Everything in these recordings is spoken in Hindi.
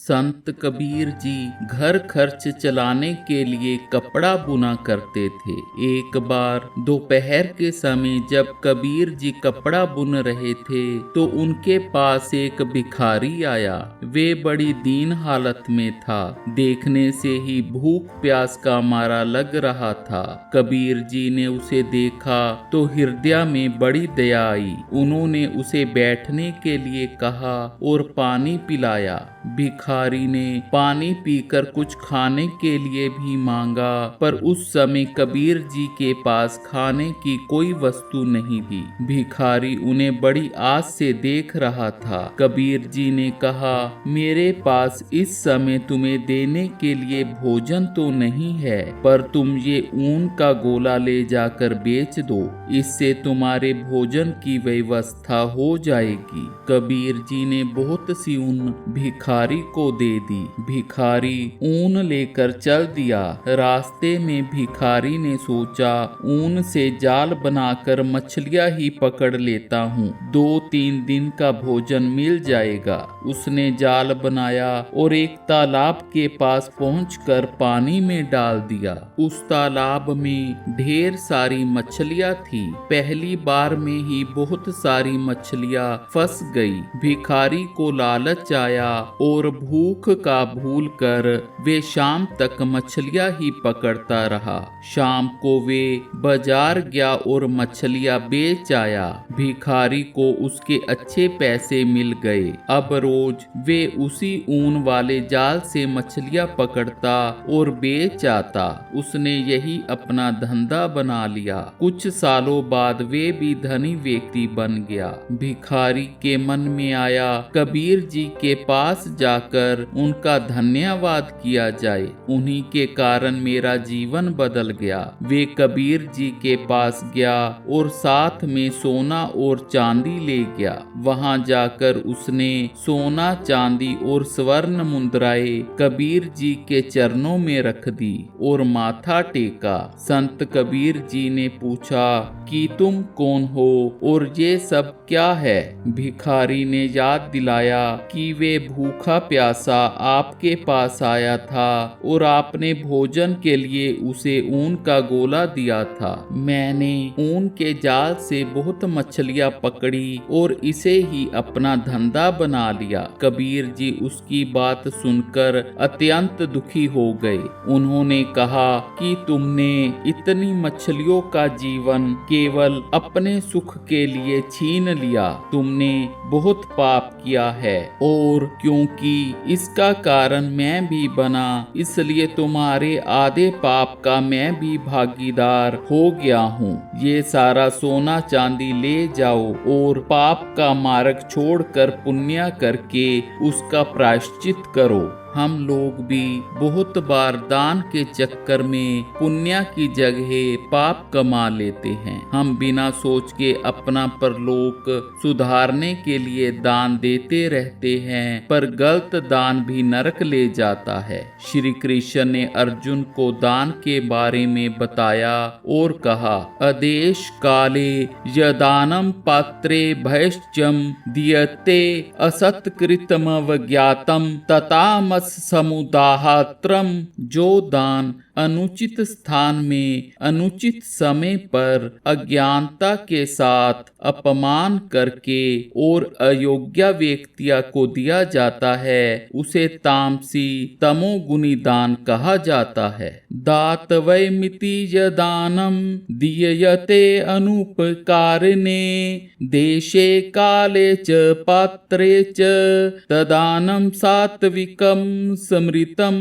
संत कबीर जी घर खर्च चलाने के लिए कपड़ा बुना करते थे। एक बार दोपहर के समय जब कबीर जी कपड़ा बुन रहे थे तो उनके पास एक भिखारी आया। वे बड़ी दीन हालत में था। देखने से ही भूख प्यास का मारा लग रहा था। कबीर जी ने उसे देखा तो हृदय में बड़ी दया आई। उन्होंने उसे बैठने के लिए कहा और पानी पिलाया। भिखारी ने पानी पीकर कुछ खाने के लिए भी मांगा, पर उस समय कबीर जी के पास खाने की कोई वस्तु नहीं थी। भिखारी उन्हें बड़ी आस से देख रहा था। कबीर जी ने कहा, मेरे पास इस समय तुम्हें देने के लिए भोजन तो नहीं है, पर तुम ये ऊन का गोला ले जाकर बेच दो, इससे तुम्हारे भोजन की व्यवस्था हो जाएगी। कबीर जी ने बहुत सी ऊन भिखारी को दे दी। भिखारी ऊन लेकर चल दिया। रास्ते में भिखारी ने सोचा, ऊन से जाल बनाकर मछलियां ही पकड़ लेता हूँ, 2-3 दिन का भोजन मिल जाएगा। उसने जाल बनाया और एक तालाब के पास पहुंचकर पानी में डाल दिया। उस तालाब में ढेर सारी मछलियां थी। पहली बार में ही बहुत सारी मछलियां फंस गई। भिखारी को लालच आया और भूख का भूल कर वे शाम तक मछलियां ही पकड़ता रहा। शाम को वे बाजार गया और मछलियां बेच आया। भिखारी को उसके अच्छे पैसे मिल गए। अब रोज वे उसी ऊन वाले जाल से मछलियां पकड़ता और बेच आता। उसने यही अपना धंधा बना लिया। कुछ सालों बाद वे भी धनी व्यक्ति बन गया। भिखारी के मन में आया, कबीर जी के पास जाकर उनका धन्यवाद किया जाए। उन्हीं के कारण मेरा जीवन बदल गया। वे कबीर जी के पास गया और साथ में सोना और चांदी ले गया। वहां जाकर उसने सोना, चांदी और स्वर्ण मुद्राएं कबीर जी के चरणों में रख दी और माथा टेका। संत कबीर जी ने पूछा कि तुम कौन हो और ये सब क्या है? भिखारी ने याद दिलाया कि वे भूखा प्यासा आपके पास आया था और आपने भोजन के लिए उसे ऊन का गोला दिया था। मैंने ऊन के जाल से बहुत मछलियां पकड़ी और इसे ही अपना धंधा बना लिया। कबीर जी उसकी बात सुनकर अत्यंत दुखी हो गए। उन्होंने कहा कि तुमने इतनी मछलियों का जीवन केवल अपने सुख के लिए छीन लिया। तुमने बहुत पाप किया है और क्योंकि इसका कारण मैं भी बना, इसलिए तुम्हारे आधे पाप का मैं भी भागीदार हो गया हूँ। ये सारा सोना चांदी ले जाओ और पाप का मार्ग छोड़कर पुण्य करके उसका प्रायश्चित करो। हम लोग भी बहुत बार दान के चक्कर में पुण्य की जगह पाप कमा लेते हैं। हम बिना सोच के अपना परलोक सुधारने के लिए दान देते रहते हैं, पर गलत दान भी नरक ले जाता है। श्री कृष्ण ने अर्जुन को दान के बारे में बताया और कहा, आदेश काले यदानम पात्रे भैश्चम दीयते असत्कृतमवज्ञातम तथा समुदाहत्रम। जो दान अनुचित स्थान में अनुचित समय पर अज्ञानता के साथ अपमान करके और अयोग्य व्यक्तिया को दिया जाता है, उसे तामसी तमोगुनी दान कहा जाता है। दातवैमिति यदानम दीयते अनुपकारिणे देशे काले च पात्रे च तदानम सात्विकम समृतम।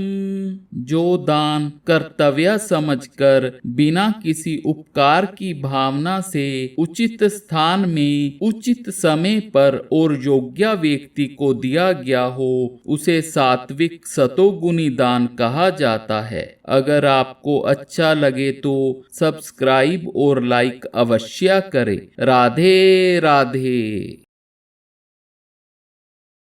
जो दान कर्तव्य समझकर बिना किसी उपकार की भावना से उचित स्थान में उचित समय पर और योग्य व्यक्ति को दिया गया हो, उसे सात्विक सतोगुनी दान कहा जाता है। अगर आपको अच्छा लगे तो सब्सक्राइब और लाइक अवश्य करें। राधे राधे।